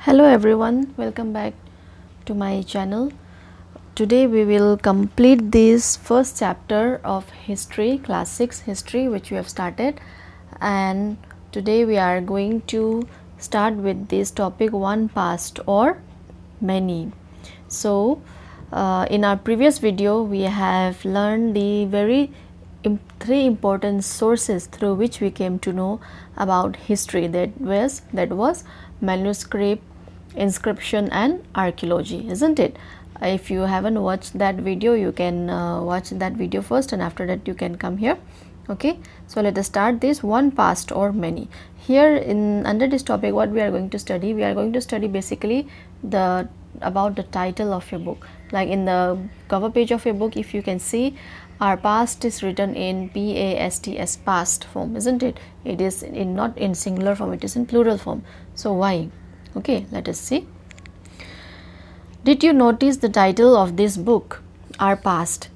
Hello everyone, welcome back to my channel. Today we will complete this first chapter of history, class 6 history, which we have started, and today we are going to start with this topic, one past or many. So in our previous video we have learned the three important sources through which we came to know about history, that was manuscript, inscription and archaeology, isn't it? If you haven't watched that video, you can watch that video first, and after that you can come here. Okay, so let us start this one past or many. Here in under this topic, what we are going to study, we are going to study basically about the title of your book. Like in the cover page of your book, if you can see, our past is written in PAST, past form, isn't it? It is not in singular form, it is in plural form. So why? Okay, let us see. Did you notice the title of this book, Our Past?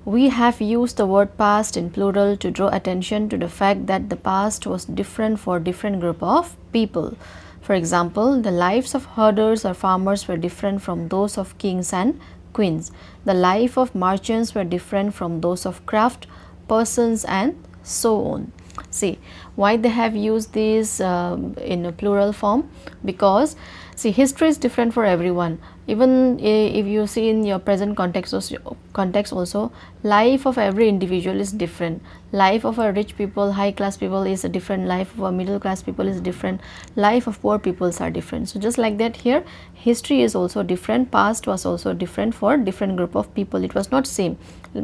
We have used the word past in plural to draw attention to the fact that the past was different for different group of people. For example, the lives of herders or farmers were different from those of kings and queens. The life of merchants were different from those of craft persons and so on. See why they have used this in a plural form, because see, history is different for everyone. Even if you see in your present context also, life of every individual is different. Life of a rich people, high class people is a different, life of a middle class people is different, life of poor peoples are different. So just like that, here history is also different, past was also different for different group of people. It was not same,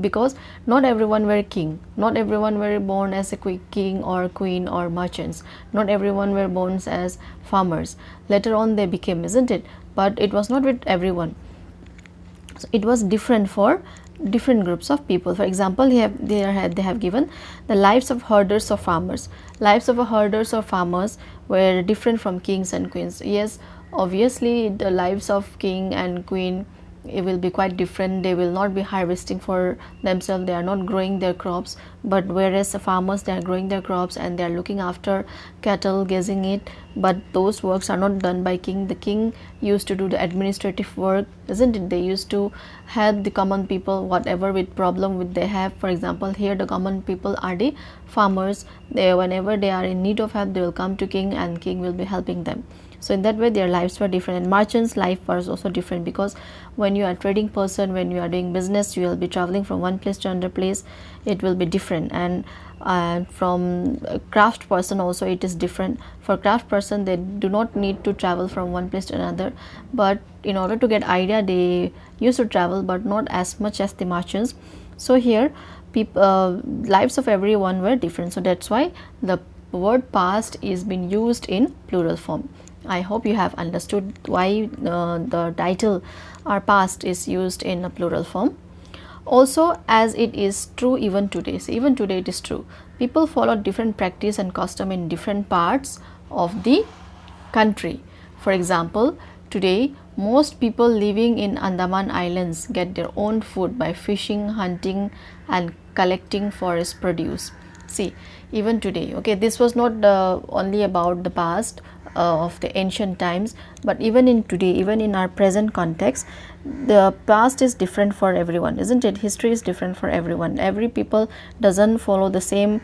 because not everyone were king, not everyone were born as a king or queen or merchants, not everyone were born as farmers. Later on they became, isn't it? But it was not with everyone. So it was different for different groups of people. For example, they have given the lives of herders or farmers. Lives of herders or farmers were different from kings and queens. Yes, obviously the lives of king and queen, it will be quite different. They will not be harvesting for themselves, they are not growing their crops, but whereas the farmers, they are growing their crops and they are looking after cattle, grazing it. But those works are not done by king. The king used to do the administrative work, isn't it? They used to help the common people whatever with problem with they have. For example, here the common people are the farmers. They, whenever they are in need of help, they will come to king and king will be helping them. So in that way their lives were different. And merchants' life was also different, because when you are trading person, when you are doing business, you will be traveling from one place to another place, it will be different. And from a craft person also it is different. For craft person, they do not need to travel from one place to another, but in order to get idea they used to travel, but not as much as the merchants. So here lives of everyone were different. So that's why the word past is being used in plural form. I hope you have understood why the title Our Past is used in a plural form. Also, as it is true even today, so even today it is true, people follow different practice and custom in different parts of the country. For example, today most people living in Andaman Islands get their own food by fishing, hunting and collecting forest produce. See, even today, okay, this was not only about the past of the ancient times, but even in today, even in our present context, the past is different for everyone, isn't it? History is different for everyone. Every people doesn't follow the same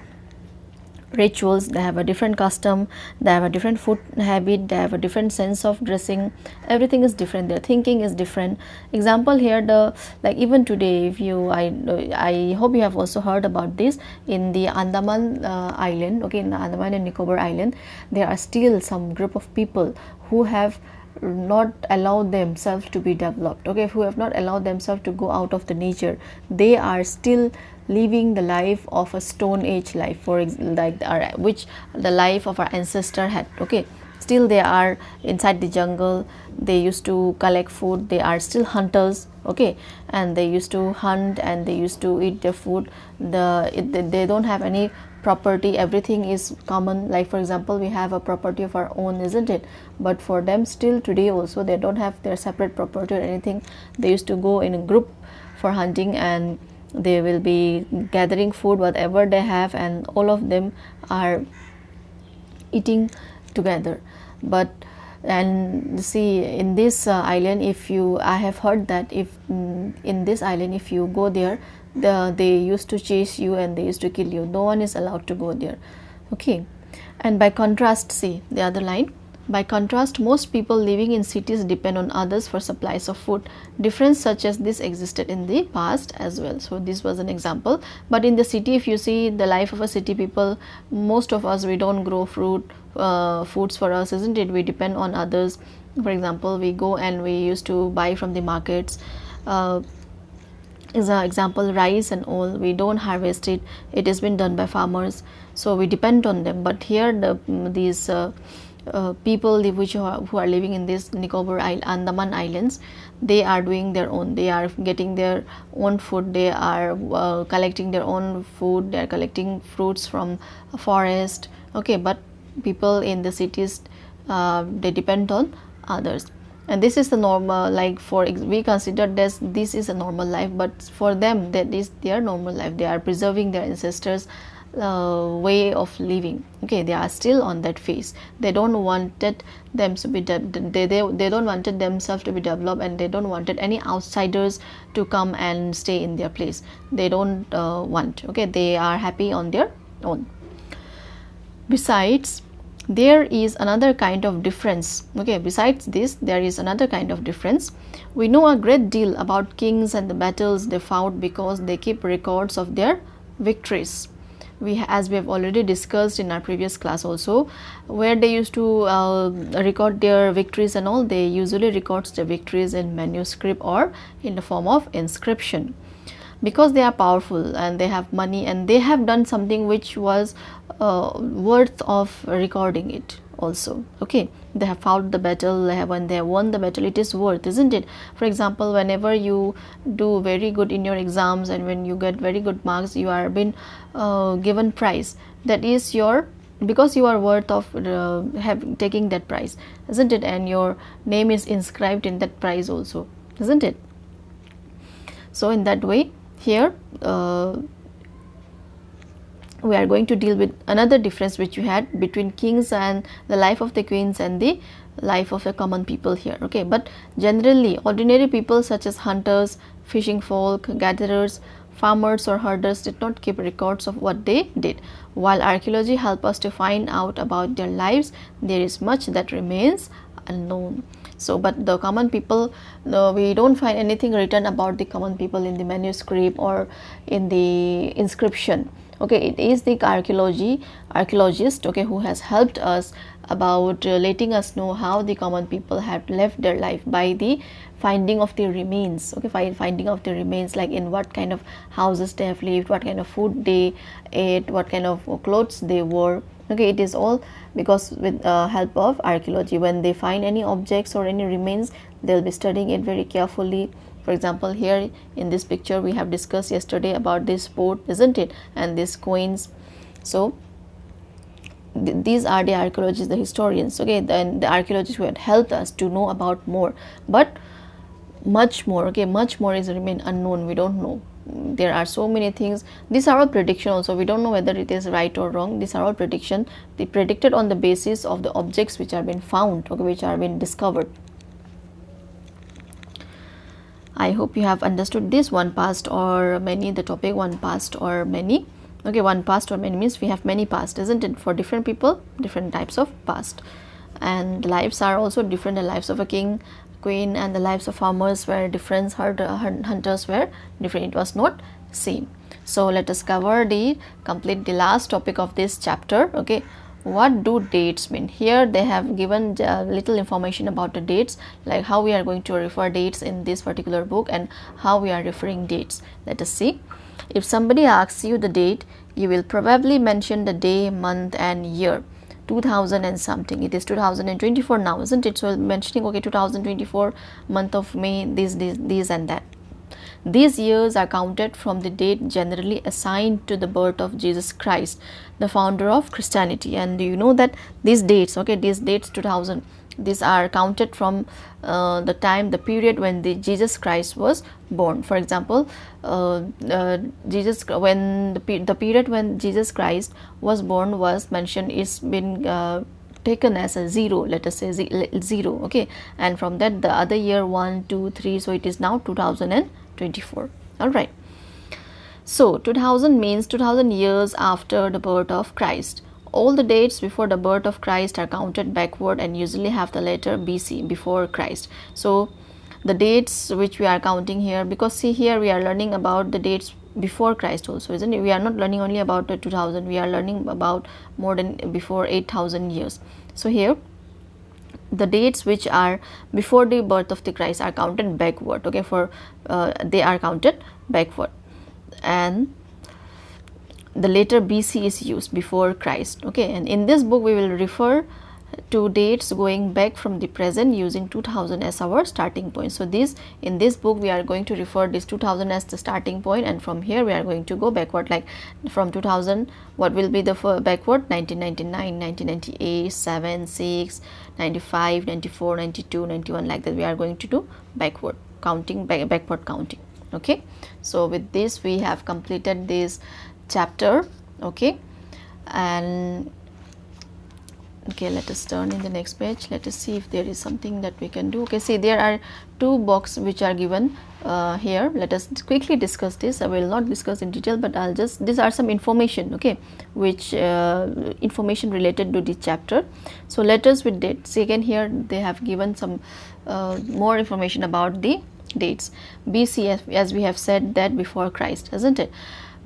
rituals, they have a different custom, they have a different food habit, they have a different sense of dressing. Everything is different, their thinking is different. Example here, the like even today, if you I hope you have also heard about this in the Andaman island, okay, in the Andaman and Nicobar island, there are still some group of people who have not allowed themselves to be developed, okay, who have not allowed themselves to go out of the nature. They are still living the life of a stone age life, for like which the life of our ancestor had, okay. Still they are inside the jungle, they used to collect food, they are still hunters, okay, and they used to hunt and they used to eat their food. They don't have any property, everything is common. Like for example, we have a property of our own, isn't it? But for them still today also, they don't have their separate property or anything. They used to go in a group for hunting, and they will be gathering food whatever they have, and all of them are eating together. But And see, in this island, if you, I have heard that if in this island if you go there, they used to chase you and they used to kill you. No one is allowed to go there. Okay. And by contrast, see the other line, by contrast, most people living in cities depend on others for supplies of food. Difference such as this existed in the past as well. So this was an example. But in the city, if you see the life of a city people, most of us, we don't grow foods for us, isn't it? We depend on others. For example, we go and we used to buy from the markets. Is an example, rice and all, we don't harvest it, it has been done by farmers, so we depend on them. But here these people who are living in this Nicobar Andaman Islands, they are doing their own, they are getting their own food, they are collecting their own food, they are collecting fruits from a forest. Okay, but people in the cities, they depend on others. And this is the normal, like we consider this is a normal life, but for them that is their normal life. They are preserving their ancestors way of living. Okay, they are still on that phase. They don't wanted them to be they don't wanted themselves to be developed, and they don't wanted any outsiders to come and stay in their place. They don't want. Okay, they are happy on their own. Besides, there is another kind of difference. Okay, besides this, there is another kind of difference. We know a great deal about kings and the battles they fought because they keep records of their victories. As we have already discussed in our previous class also, where they used to record their victories and all, they usually records their victories in manuscript or in the form of inscription, because they are powerful and they have money and they have done something which was worth of recording it also. Okay, they have fought the battle, when they have won the battle, it is worth, isn't it? For example, whenever you do very good in your exams and when you get very good marks, you are been given prize. That is your, because you are worth of taking that prize, isn't it? And your name is inscribed in that prize also, isn't it? So in that way, here we are going to deal with another difference which we had between kings and the life of the queens and the life of the common people here. Okay, but generally ordinary people such as hunters, fishing folk, gatherers, farmers or herders did not keep records of what they did. While archaeology helps us to find out about their lives, there is much that remains unknown. So, but the common people, no, we don't find anything written about the common people in the manuscript or in the inscription. Okay, it is the archaeologist, okay, who has helped us about letting us know how the common people have left their life by the finding of the remains. Okay, finding of the remains, like in what kind of houses they have lived, what kind of food they ate, what kind of clothes they wore. Okay, it is all because with help of archaeology. When they find any objects or any remains, they'll be studying it very carefully. For example, here in this picture we have discussed yesterday about this fort, isn't it, and these coins. So these are the archaeologists, the historians. Okay, then the archaeologists who had helped us to know about more, but much more. Okay, much more is remain unknown. We don't know. There are so many things. These are all prediction also. We don't know whether it is right or wrong. These are all prediction. They predicted on the basis of the objects which are been found, okay, which are been discovered. I hope you have understood this. One past or many, the topic one past or many. Okay, one past or many means we have many past, isn't it? For different people, different types of past. And lives are also different. The lives of a king, queen, and the lives of farmers were different, hunters were different. It was not same. So let us complete the last topic of this chapter. Okay, what do dates mean? Here they have given little information about the dates, like how we are going to refer dates in this particular book and how we are referring dates. Let us see. If somebody asks you the date, you will probably mention the day, month and year. 2000 and something. It is 2024 now, isn't it? So mentioning, okay, 2024 month of May, this and that. These years are counted from the date generally assigned to the birth of Jesus Christ, the founder of Christianity. And you know that these dates, okay, these dates 2000, these are counted from the period when Jesus Christ was born. For example, the period when Jesus Christ was born was mentioned, it's been taken as a 0, let us say 0, okay, and from that the other year 1, 2, 3, so it is now 2024. All right. So 2000 means 2000 years after the birth of Christ. All the dates before the birth of Christ are counted backward and usually have the letter BC, before Christ. So the dates which we are counting here, because see here we are learning about the dates before Christ also, isn't it? We are not learning only about the 2000, we are learning about more than before 8000 years. So here the dates which are before the birth of the Christ are counted backward, okay, for they are counted backward, and the letter BC is used, before Christ, okay. And in this book we will refer to dates going back from the present using 2000 as our starting point. So in this book we are going to refer this 2000 as the starting point, and from here we are going to go backward, like from 2000 what will be the backward, 1999, 1998, 7, 6, 95, 94, 92, 91, like that we are going to do backward counting, backward counting, okay. So with this we have completed this chapter, okay. And okay, let us turn in the next page. Let us see if there is something that we can do. Okay, see there are two boxes which are given here. Let us quickly discuss this. I will not discuss in detail, but I'll just, these are some information, okay, which information related to this chapter. So letters with dates. See again here they have given some more information about the dates. BC, as we have said, that before Christ, isn't it?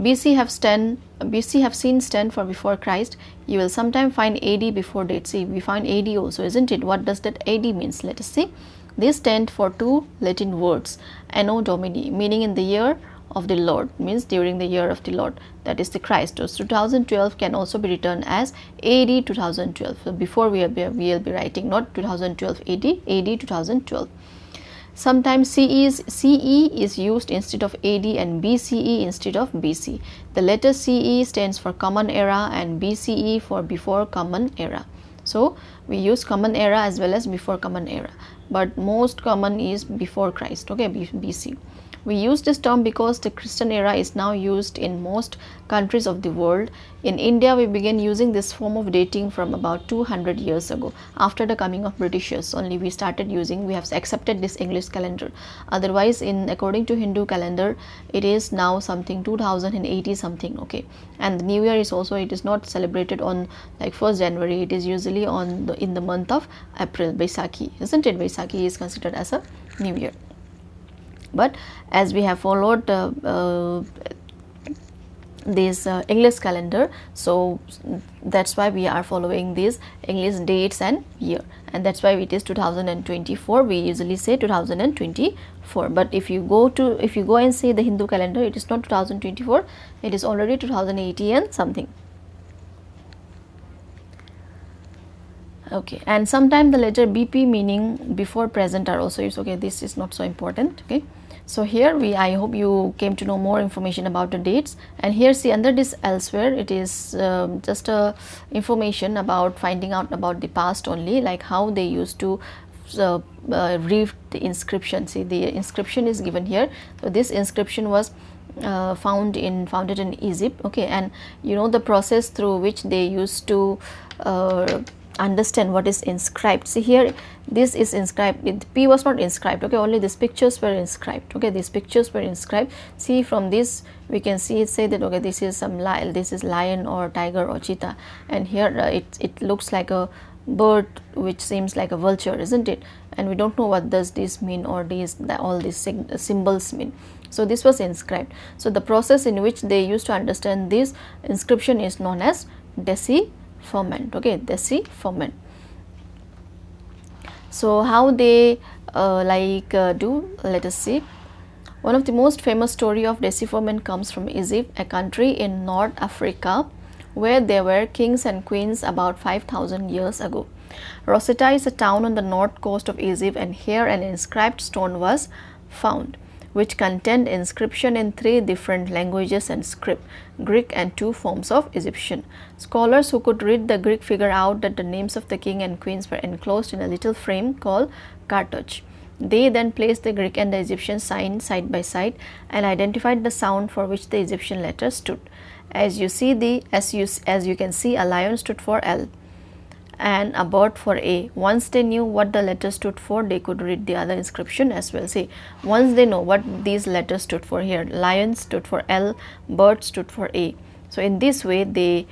BC have seen stand for before Christ. You will sometime find AD before date. See, we find AD also, isn't it? What does that AD means? Let us see. They stand for two Latin words, Anno Domini, meaning in the year of the Lord, means during the year of the Lord, that is the Christ. So 2012 can also be written as AD 2012. So before we will be writing not 2012 AD, AD 2012. Sometimes CE is used instead of AD and BCE instead of BC. The letter CE stands for Common Era and BCE for Before Common Era. So we use Common Era as well as Before Common Era, but most common is Before Christ, okay, BC. We use this term because the Christian era is now used in most countries of the world. In India, we began using this form of dating from about 200 years ago. After the coming of Britishers, only we started using, we have accepted this English calendar. Otherwise, according to Hindu calendar, it is now something 2080 something, okay. And the New Year is also, it is not celebrated on like 1st January. It is usually in the month of April, Baisakhi, isn't it? Baisakhi is considered as a New Year. But as we have followed this English calendar, so that's why we are following these English dates and year, and that's why it is 2024. We usually say 2024, but if you go and see the Hindu calendar, it is not 2024, it is already 2080 and something. Okay, and sometimes the letter BP meaning before present are also used. Okay, this is not so important, okay. So here I hope you came to know more information about the dates, and here see under this elsewhere, it is just a information about finding out about the past only, like how they used to read the inscription. See, the inscription is given here. So this inscription was founded in Egypt, okay, and you know the process through which they used to understand what is inscribed. See here, this is inscribed, P was not inscribed, okay, only these pictures were inscribed, okay, these pictures were inscribed. See, from this we can see it say that, okay, this is some this is lion or tiger or cheetah, and here it looks like a bird which seems like a vulture, isn't it? And we don't know what does this mean, or all these symbols mean. So this was inscribed. So the process in which they used to understand this inscription is known as decipherment, okay, decipherment. So how they do, let us see. One of the most famous story of decipherment comes from Egypt, a country in North Africa where there were kings and queens about 5,000 years ago. Rosetta is a town on the north coast of Egypt, and here an inscribed stone was found which contained inscription in 3 different languages and script, Greek and 2 forms of Egyptian. Scholars who could read the Greek figured out that the names of the king and queens were enclosed in a little frame called cartouche. They then placed the Greek and the Egyptian sign side by side and identified the sound for which the Egyptian letter stood. As you can see, a lion stood for L, and a bird for A. Once they knew what the letter stood for, they could read the other inscription as well. See, once they know what these letters stood for here, lion stood for L, bird stood for A. So in this way they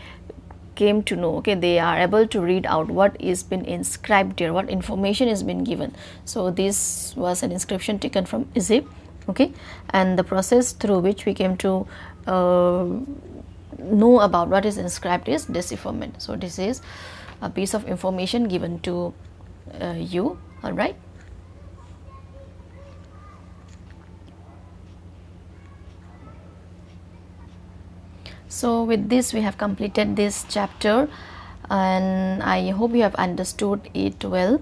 came to know, okay, they are able to read out what is been inscribed here, what information is been given. So this was an inscription taken from Egypt, okay, and the process through which we came to know about what is inscribed is decipherment. So this is a piece of information given to you, all right. So with this we have completed this chapter, and I hope you have understood it well.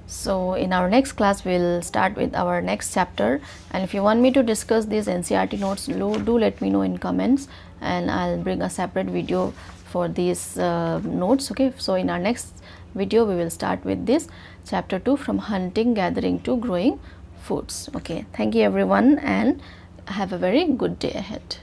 So in our next class we will start with our next chapter, and if you want me to discuss these NCERT notes, do let me know in comments, and I'll bring a separate video for these notes, okay. So in our next video we will start with this chapter 2, from hunting, gathering to growing foods, okay. Thank you everyone, and have a very good day ahead.